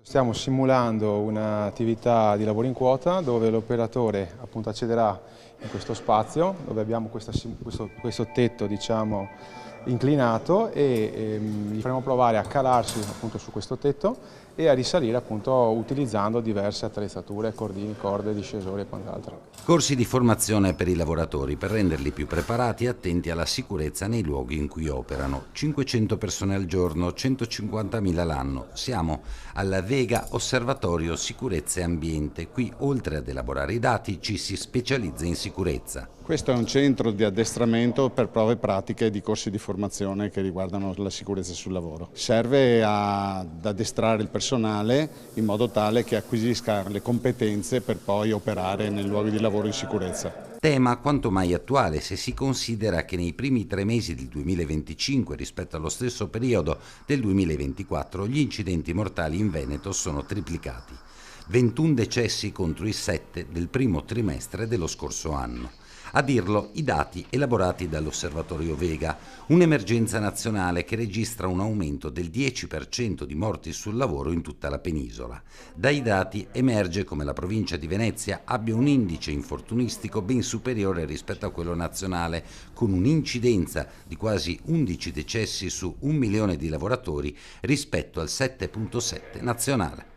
Stiamo simulando un'attività di lavoro in quota dove l'operatore appunto accederà in questo spazio dove abbiamo questo tetto, diciamo, inclinato e gli faremo provare a calarsi appunto su questo tetto e a risalire appunto utilizzando diverse attrezzature, cordini, corde, discesori e quant'altro. Corsi di formazione per i lavoratori per renderli più preparati e attenti alla sicurezza nei luoghi in cui operano. 500 persone al giorno, 150.000 l'anno. Siamo al Vega Osservatorio Sicurezza e Ambiente. Qui, oltre ad elaborare i dati, ci si specializza in sicurezza. Questo è un centro di addestramento per prove pratiche di corsi di formazione che riguardano la sicurezza sul lavoro. Serve ad addestrare il personale in modo tale che acquisisca le competenze per poi operare nei luoghi di lavoro in sicurezza. Tema quanto mai attuale se si considera che nei primi 3 mesi del 2025 rispetto allo stesso periodo del 2024 gli incidenti mortali in Veneto sono triplicati. 21 decessi contro i 7 del primo trimestre dello scorso anno. A dirlo i dati elaborati dall'Osservatorio Vega, un'emergenza nazionale che registra un aumento del 10% di morti sul lavoro in tutta la penisola. Dai dati emerge come la provincia di Venezia abbia un indice infortunistico ben superiore rispetto a quello nazionale, con un'incidenza di quasi 11 decessi su 1 milione di lavoratori rispetto al 7,7 nazionale.